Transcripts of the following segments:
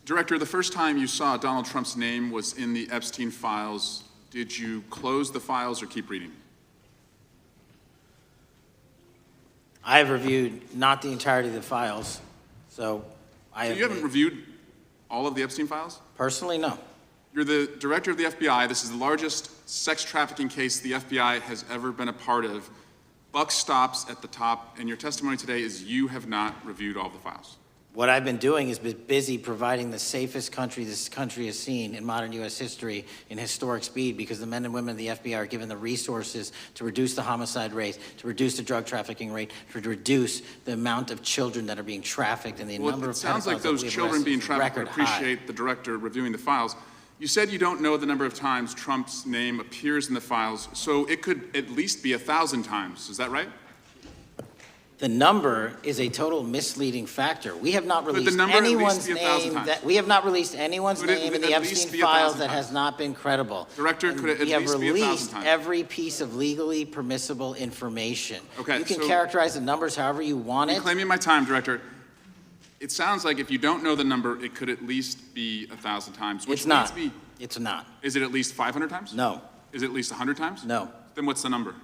Director, the first time you saw Donald Trump's name was in the Epstein files. Did you close the files or keep reading? I have reviewed not the entirety of the files, so you haven't reviewed all of the Epstein files? Personally, no. You're the director of the FBI. This is the largest sex trafficking case the FBI has ever been a part of. Buck stops at the top, and your testimony today is you have not reviewed all the files. What I've been doing is been busy providing the safest country this country has seen in modern U.S. history in historic speed, because the men and women of the FBI are given the resources to reduce the homicide rate, to reduce the drug trafficking rate, to reduce the amount of children that are being trafficked and the number of pedophiles. It sounds like those children being trafficked would appreciate the director reviewing the files. You said you don't know the number of times Trump's name appears in the files, so it could at least be 1,000 times. Is that right? The number is a total misleading factor. We have not released anyone's name in the Epstein files that has not been credible. Director, could it at least be 1,000 times? We have released every piece of legally permissible information. Okay, you can characterize the numbers however you want it. You're claiming my time, Director. It sounds like if you don't know the number, it could at least be 1,000 times. It's not. It's not. Is it at least 500 times? No. Is it at least 100 times? No. Then what's the number?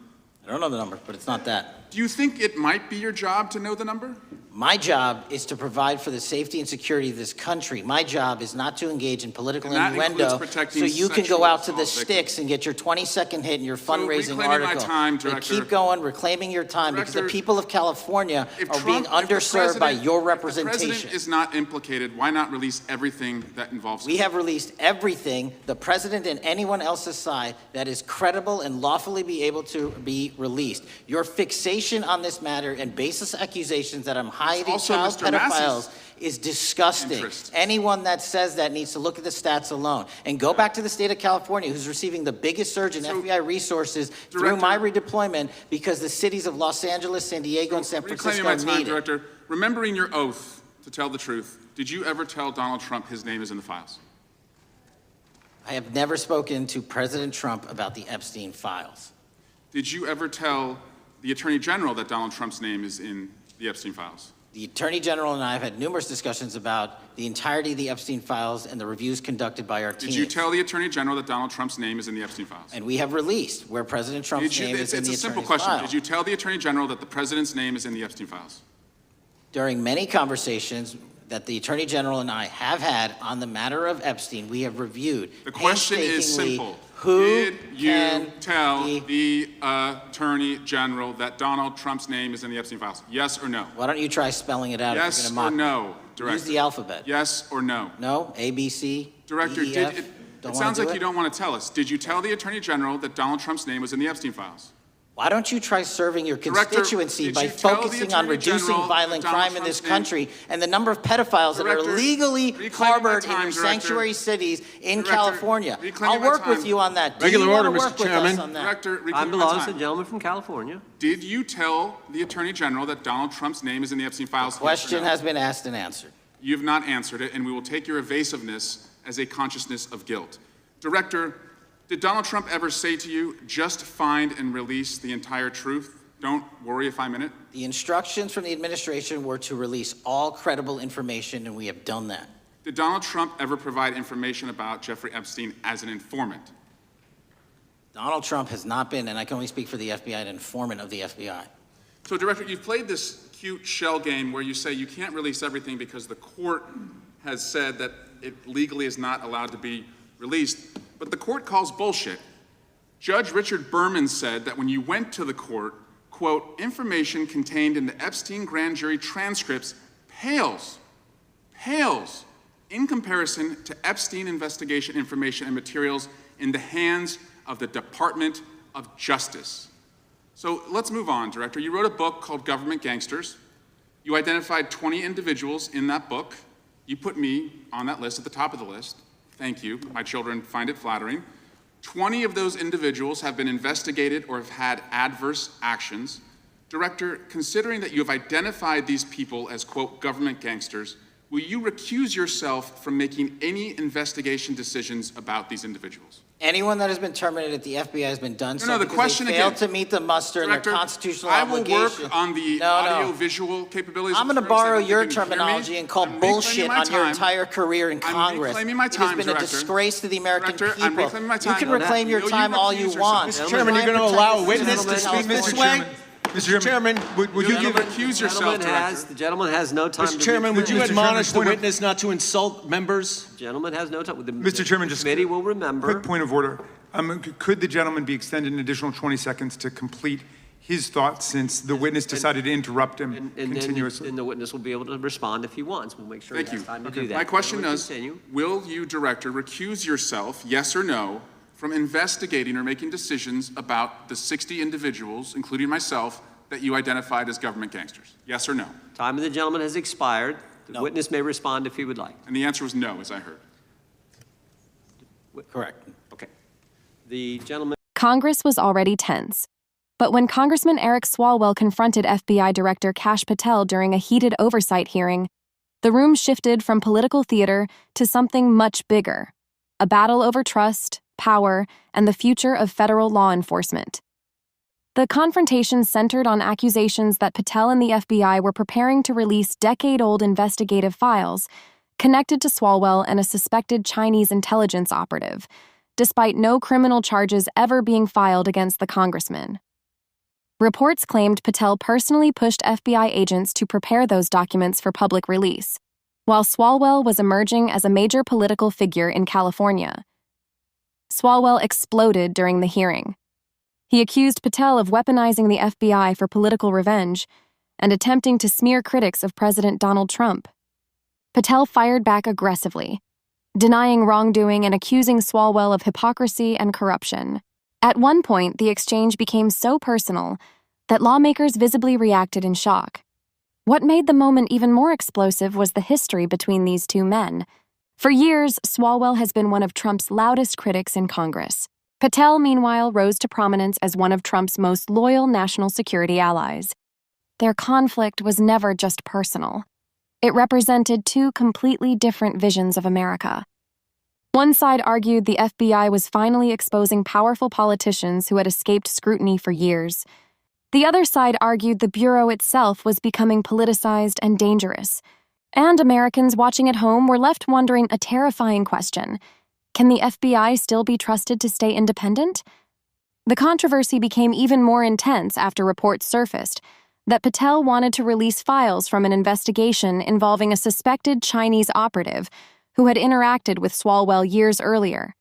I don't know the number, but it's not that. Do you think it might be your job to know the number? My job is to provide for the safety and security of this country. My job is not to engage in political innuendo so you can go out to the sticks and get your 20-second hit in your fundraising article. Director, keep going, reclaiming your time, because the people of California are being underserved by your representation. If the president is not implicated, why not release everything that involves him? We have released everything, the president and anyone else's side, that is credible and lawfully be able to be released. Your fixation on this matter and baseless accusations that I'm hiding child pedophiles is disgusting. Anyone that says that needs to look at the stats alone and go back to the state of California, who's receiving the biggest surge in FBI resources through my redeployment, because the cities of Los Angeles, San Diego, and San Francisco need it. Director, remembering your oath to tell the truth, did you ever tell Donald Trump his name is in the files? I have never spoken to President Trump about the Epstein files. Did you ever tell the Attorney General that Donald Trump's name is in the Epstein files? The Attorney General and I have had numerous discussions about the entirety of the Epstein files and the reviews conducted by our team. Did you tell the Attorney General that Donald Trump's name is in the Epstein files? And we have released where President Trump's name is in the Attorney's It's a simple question. file. Did you tell the Attorney General that the President's name is in the Epstein files? During many conversations that the Attorney General and I have had on the matter of Epstein, we have reviewed. The question is simple. Who did you tell the Attorney General that Donald Trump's name is in the Epstein files? Yes or no? Why don't you try spelling it out? Yes or no, Director? Use the alphabet. Yes or no? No? A, B, C, Director, D, E, F? it sounds like you don't want to tell us. Did you tell the Attorney General that Donald Trump's name was in the Epstein files? Why don't you try serving your constituency by focusing on reducing violent crime in this country and the number of pedophiles that are legally harbored in your sanctuary cities in California? I'll work with you on that. Regular order, Mr. Chairman. Director, I belong to the gentleman from California. Did you tell the Attorney General that Donald Trump's name is in the Epstein files? The question has been asked and answered. You have not answered it, and we will take your evasiveness as a consciousness of guilt. Director, did Donald Trump ever say to you, just find and release the entire truth? Don't worry if I'm in it? The instructions from the administration were to release all credible information, and we have done that. Did Donald Trump ever provide information about Jeffrey Epstein as an informant? Donald Trump has not been, and I can only speak for the FBI, an informant of the FBI. So, Director, you've played this cute shell game where you say you can't release everything because the court has said that it legally is not allowed to be released. But the court calls bullshit. Judge Richard Berman said that when you went to the court, quote, information contained in the Epstein grand jury transcripts pales in comparison to Epstein investigation information and materials in the hands of the Department of Justice. So let's move on, Director. You wrote a book called Government Gangsters. You identified 20 individuals in that book. You put me on that list at the top of the list. Thank you. My children find it flattering. 20 of those individuals have been investigated or have had adverse actions. Director, considering that you have identified these people as, quote, government gangsters, will you recuse yourself from making any investigation decisions about these individuals? Anyone that has been terminated at the FBI has been done so the because question they failed again, to meet the muster in their Director, constitutional I will obligation. work on the audio-visual capabilities. I'm going to of borrow insurance. I your don't think you can hear terminology me. and call I'm bullshit reclaiming my on your time. entire career in Congress. reclaiming my It time, has been Director. a disgrace to the American Director, I'm people. reclaiming my You time. can No, reclaim your you time all you recuse want. yourself. Mr. Chairman, you're going to allow a witness to Citizens speak of this California. way? Mr. Chairman, would you give... recuse yourself, Director. The gentleman has no time to... Mr. Chairman, would you Mr. admonish the Chairman, point of- witness not to insult members? The gentleman has no time. Mr. Chairman, The just committee will remember. quick point of order. Could the gentleman be extended an additional 20 seconds to complete his thoughts since the witness decided to interrupt him continuously? And the witness will be able to respond if he wants. We'll make sure Thank he has you. time to do that. My question Gentleman, is, continue. will you, Director, recuse yourself, yes or no, from investigating or making decisions about the 60 individuals, including myself, that you identified as government gangsters? Yes or no? Time of the gentleman has expired. The witness may respond if he would like. And the answer was no, as I heard. Correct. Okay. The gentleman... Congress was already tense. But when Congressman Eric Swalwell confronted FBI Director Kash Patel during a heated oversight hearing, the room shifted from political theater to something much bigger: a battle over trust, power, and the future of federal law enforcement. The confrontation centered on accusations that Patel and the FBI were preparing to release decade-old investigative files connected to Swalwell and a suspected Chinese intelligence operative, despite no criminal charges ever being filed against the congressman. Reports claimed Patel personally pushed FBI agents to prepare those documents for public release, while Swalwell was emerging as a major political figure in California. Swalwell exploded during the hearing. He accused Patel of weaponizing the FBI for political revenge and attempting to smear critics of President Donald Trump. Patel fired back aggressively, denying wrongdoing and accusing Swalwell of hypocrisy and corruption. At one point, the exchange became so personal that lawmakers visibly reacted in shock. What made the moment even more explosive was the history between these two men. For years, Swalwell has been one of Trump's loudest critics in Congress. Patel, meanwhile, rose to prominence as one of Trump's most loyal national security allies. Their conflict was never just personal. It represented two completely different visions of America. One side argued the FBI was finally exposing powerful politicians who had escaped scrutiny for years. The other side argued the Bureau itself was becoming politicized and dangerous. And Americans watching at home were left wondering a terrifying question: can the FBI still be trusted to stay independent? The controversy became even more intense after reports surfaced that Patel wanted to release files from an investigation involving a suspected Chinese operative who had interacted with Swalwell years earlier.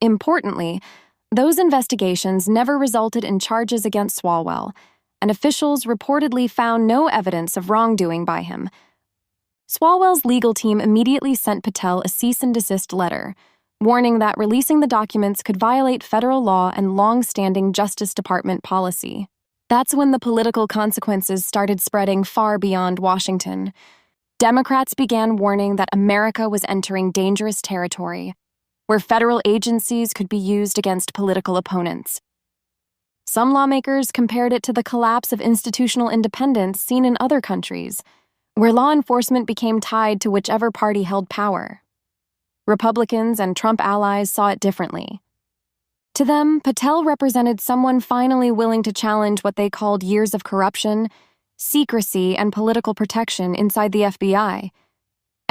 Importantly, those investigations never resulted in charges against Swalwell, and officials reportedly found no evidence of wrongdoing by him. Swalwell's legal team immediately sent Patel a cease and desist letter, warning that releasing the documents could violate federal law and long-standing Justice Department policy. That's when the political consequences started spreading far beyond Washington. Democrats began warning that America was entering dangerous territory, where federal agencies could be used against political opponents. Some lawmakers compared it to the collapse of institutional independence seen in other countries, where law enforcement became tied to whichever party held power. Republicans and Trump allies saw it differently. To them, Patel represented someone finally willing to challenge what they called years of corruption, secrecy, and political protection inside the FBI.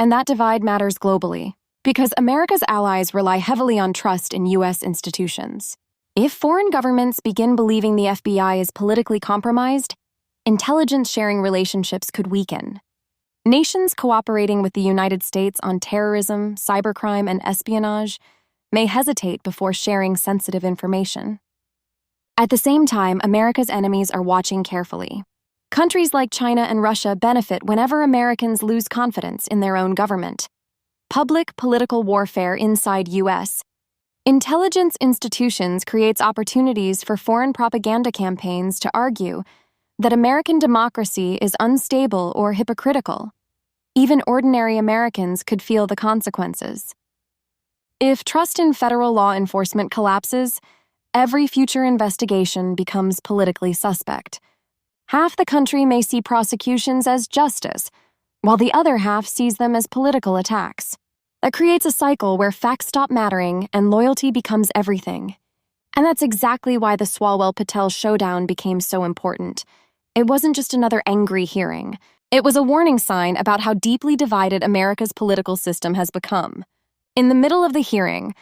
And that divide matters globally, because America's allies rely heavily on trust in U.S. institutions. If foreign governments begin believing the FBI is politically compromised, intelligence-sharing relationships could weaken. Nations cooperating with the United States on terrorism, cybercrime, and espionage may hesitate before sharing sensitive information. At the same time, America's enemies are watching carefully. Countries like China and Russia benefit whenever Americans lose confidence in their own government. Public political warfare inside U.S. intelligence institutions creates opportunities for foreign propaganda campaigns to argue that American democracy is unstable or hypocritical. Even ordinary Americans could feel the consequences. If trust in federal law enforcement collapses, every future investigation becomes politically suspect. Half the country may see prosecutions as justice, while the other half sees them as political attacks. That creates a cycle where facts stop mattering and loyalty becomes everything. And that's exactly why the Swalwell-Patel showdown became so important. It wasn't just another angry hearing. It was a warning sign about how deeply divided America's political system has become. In the middle of the hearing,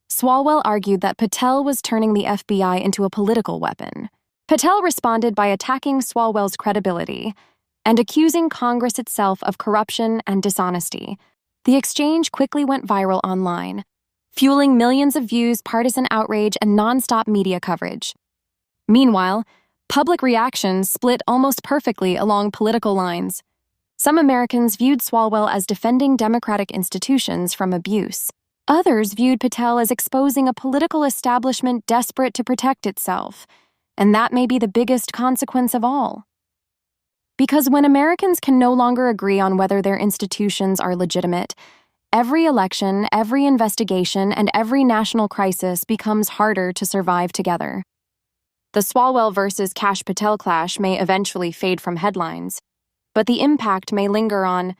Swalwell argued that Patel was turning the FBI into a political weapon. Patel responded by attacking Swalwell's credibility and accusing Congress itself of corruption and dishonesty. The exchange quickly went viral online, fueling millions of views, partisan outrage, and nonstop media coverage. Meanwhile, public reactions split almost perfectly along political lines. Some Americans viewed Swalwell as defending democratic institutions from abuse. Others viewed Patel as exposing a political establishment desperate to protect itself, and that may be the biggest consequence of all. Because when Americans can no longer agree on whether their institutions are legitimate, every election, every investigation, and every national crisis becomes harder to survive together. The Swalwell versus Kash Patel clash may eventually fade from headlines, but the impact may linger on